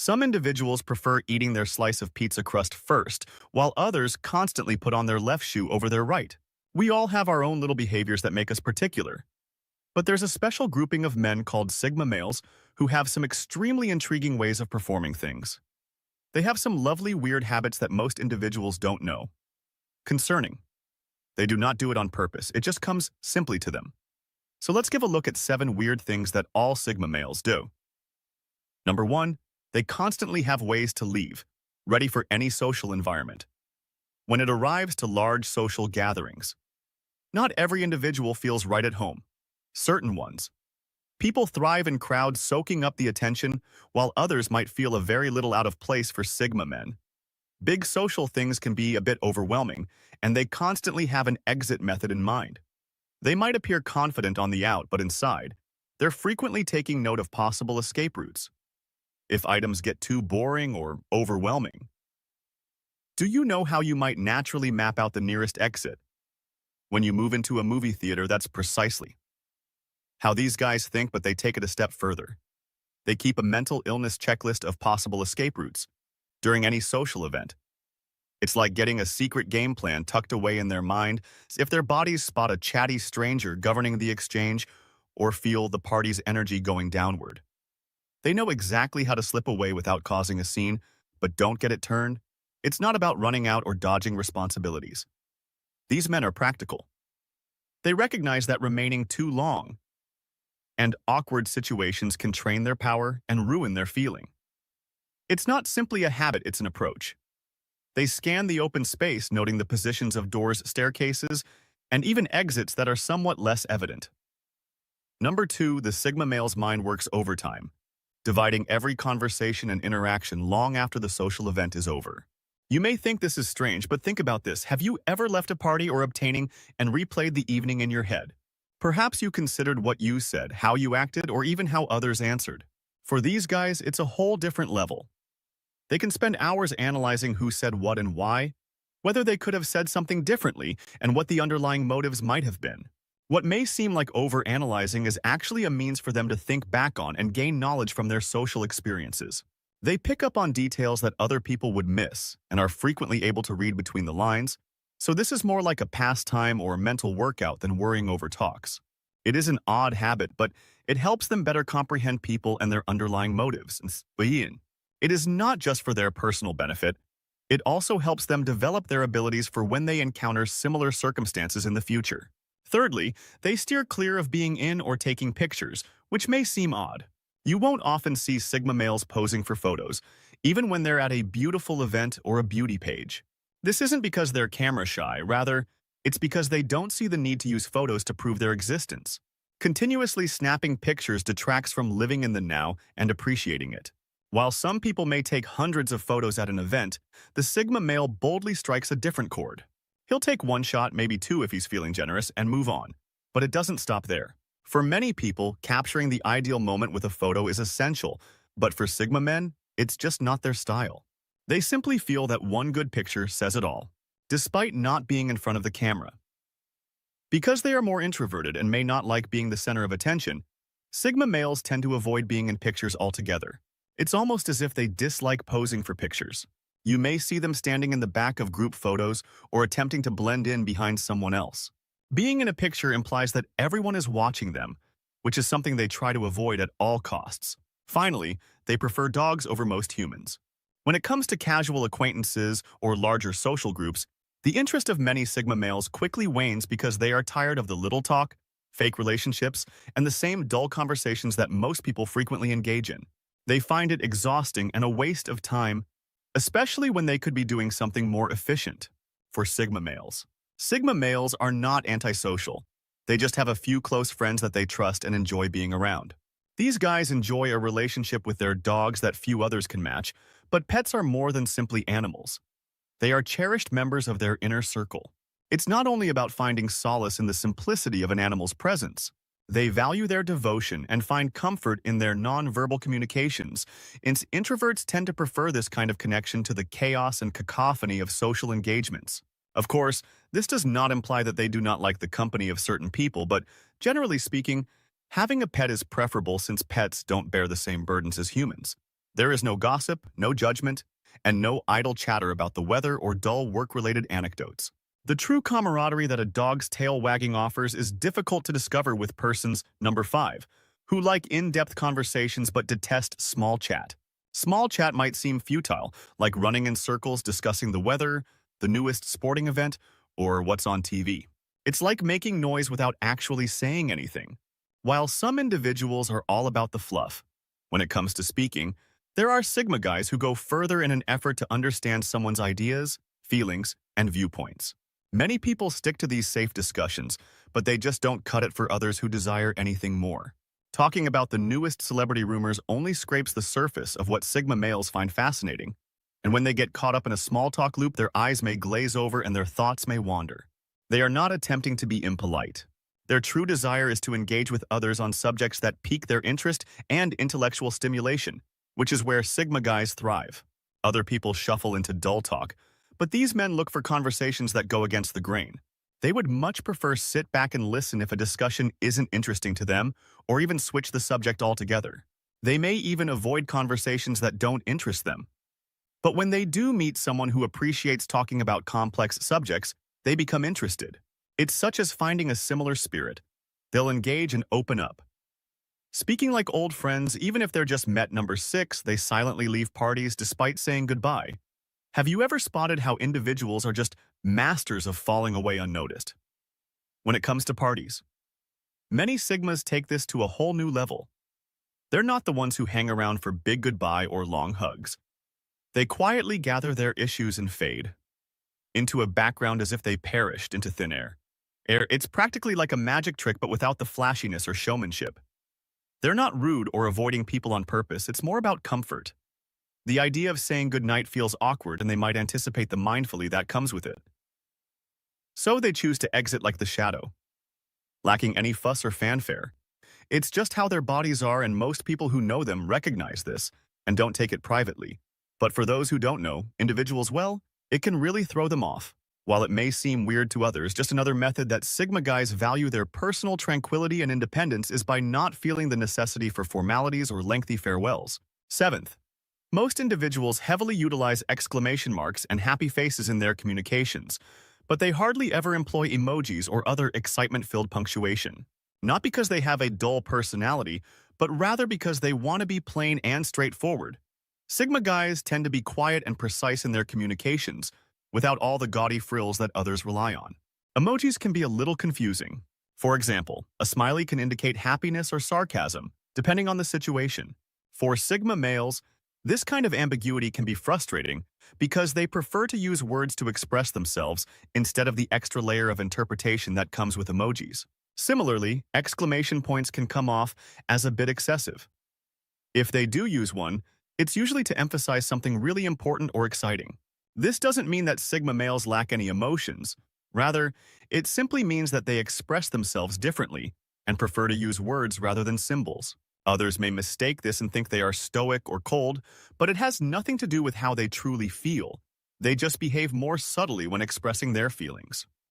Some individuals prefer eating their slice of pizza crust first, while others constantly put on their left shoe over their right. We all have our own little behaviors that make us particular. But there's a special grouping of men called Sigma males who have some extremely intriguing ways of performing things. They have some lovely weird habits that most individuals don't know. Concerning. They do not do it on purpose, it just comes simply to them. So let's give a look at 7 weird things that all Sigma males do. Number 1, they constantly have ways to leave, ready for any social environment. When it arrives to large social gatherings, not every individual feels right at home. Certain ones. People thrive in crowds soaking up the attention, while others might feel a very little out of place for Sigma men. Big social things can be a bit overwhelming, and they constantly have an exit method in mind. They might appear confident on the out, but inside, they're frequently taking note of possible escape routes. If items get too boring or overwhelming. Do you know how you might naturally map out the nearest exit? When you move into a movie theater, that's precisely how these guys think, but they take it a step further. They keep a mental illness checklist of possible escape routes during any social event. It's like getting a secret game plan tucked away in their mind if their bodies spot a chatty stranger governing the exchange or feel the party's energy going downward. They know exactly how to slip away without causing a scene, but don't get it turned. It's not about running out or dodging responsibilities. These men are practical. They recognize that remaining too long and awkward situations can train their power and ruin their feeling. It's not simply a habit, it's an approach. They scan the open space, noting the positions of doors, staircases, and even exits that are somewhat less evident. Number 2, the Sigma male's mind works overtime, dividing every conversation and interaction long after the social event is over. You may think this is strange, but think about this. Have you ever left a party or obtaining and replayed the evening in your head? Perhaps you considered what you said, how you acted, or even how others answered. For these guys, it's a whole different level. They can spend hours analyzing who said what and why, whether they could have said something differently, and what the underlying motives might have been. What may seem like overanalyzing is actually a means for them to think back on and gain knowledge from their social experiences. They pick up on details that other people would miss and are frequently able to read between the lines, so this is more like a pastime or a mental workout than worrying over talks. It is an odd habit, but it helps them better comprehend people and their underlying motives. It is not just for their personal benefit, it also helps them develop their abilities for when they encounter similar circumstances in the future. Thirdly, they steer clear of being in or taking pictures, which may seem odd. You won't often see Sigma males posing for photos, even when they're at a beautiful event or a beauty page. This isn't because they're camera shy, rather, it's because they don't see the need to use photos to prove their existence. Continuously snapping pictures detracts from living in the now and appreciating it. While some people may take hundreds of photos at an event, the Sigma male boldly strikes a different chord. He'll take 1 shot, maybe 2 if he's feeling generous, and move on. But it doesn't stop there. For many people, capturing the ideal moment with a photo is essential, but for Sigma men, it's just not their style. They simply feel that one good picture says it all, despite not being in front of the camera. Because they are more introverted and may not like being the center of attention, Sigma males tend to avoid being in pictures altogether. It's almost as if they dislike posing for pictures. You may see them standing in the back of group photos or attempting to blend in behind someone else. Being in a picture implies that everyone is watching them, which is something they try to avoid at all costs. Finally, they prefer dogs over most humans. When it comes to casual acquaintances or larger social groups, the interest of many Sigma males quickly wanes because they are tired of the little talk, fake relationships, and the same dull conversations that most people frequently engage in. They find it exhausting and a waste of time, especially when they could be doing something more efficient. For Sigma males are not antisocial. They just have a few close friends that they trust and enjoy being around. These guys enjoy a relationship with their dogs that few others can match, but pets are more than simply animals. They are cherished members of their inner circle. It's not only about finding solace in the simplicity of an animal's presence. They value their devotion and find comfort in their non-verbal communications. Introverts tend to prefer this kind of connection to the chaos and cacophony of social engagements. Of course, this does not imply that they do not like the company of certain people, but generally speaking, having a pet is preferable since pets don't bear the same burdens as humans. There is no gossip, no judgment, and no idle chatter about the weather or dull work-related anecdotes. The true camaraderie that a dog's tail wagging offers is difficult to discover with persons, number 5, who like in-depth conversations but detest small chat. Small chat might seem futile, like running in circles discussing the weather, the newest sporting event, or what's on TV. It's like making noise without actually saying anything. While some individuals are all about the fluff, when it comes to speaking, there are Sigma guys who go further in an effort to understand someone's ideas, feelings, and viewpoints. Many people stick to these safe discussions, but they just don't cut it for others who desire anything more. Talking about the newest celebrity rumors only scrapes the surface of what Sigma males find fascinating, and when they get caught up in a small talk loop, their eyes may glaze over and their thoughts may wander. They are not attempting to be impolite. Their true desire is to engage with others on subjects that pique their interest and intellectual stimulation, which is where Sigma guys thrive. Other people shuffle into dull talk, but these men look for conversations that go against the grain. They would much prefer sit back and listen if a discussion isn't interesting to them, or even switch the subject altogether. They may even avoid conversations that don't interest them. But when they do meet someone who appreciates talking about complex subjects, they become interested. It's such as finding a similar spirit. They'll engage and open up. Speaking like old friends, even if they're just met number 6, they silently leave parties despite saying goodbye. Have you ever spotted how individuals are just masters of falling away unnoticed? When it comes to parties, many Sigmas take this to a whole new level. They're not the ones who hang around for big goodbye or long hugs. They quietly gather their issues and fade into a background as if they perished into thin air. It's practically like a magic trick but without the flashiness or showmanship. They're not rude or avoiding people on purpose, it's more about comfort. The idea of saying goodnight feels awkward and they might anticipate the mindfully that comes with it. So they choose to exit like the shadow, lacking any fuss or fanfare. It's just how their bodies are, and most people who know them recognize this and don't take it privately. But for those who don't know individuals well, it can really throw them off. While it may seem weird to others, just another method that Sigma guys value their personal tranquility and independence is by not feeling the necessity for formalities or lengthy farewells. 7th, most individuals heavily utilize exclamation marks and happy faces in their communications, but they hardly ever employ emojis or other excitement-filled punctuation. Not because they have a dull personality, but rather because they want to be plain and straightforward. Sigma guys tend to be quiet and precise in their communications, without all the gaudy frills that others rely on. Emojis can be a little confusing. For example, a smiley can indicate happiness or sarcasm, depending on the situation. For Sigma males, this kind of ambiguity can be frustrating because they prefer to use words to express themselves instead of the extra layer of interpretation that comes with emojis. Similarly, exclamation points can come off as a bit excessive. If they do use one, it's usually to emphasize something really important or exciting. This doesn't mean that Sigma males lack any emotions. Rather, it simply means that they express themselves differently and prefer to use words rather than symbols. Others may mistake this and think they are stoic or cold, but it has nothing to do with how they truly feel. They just behave more subtly when expressing their feelings.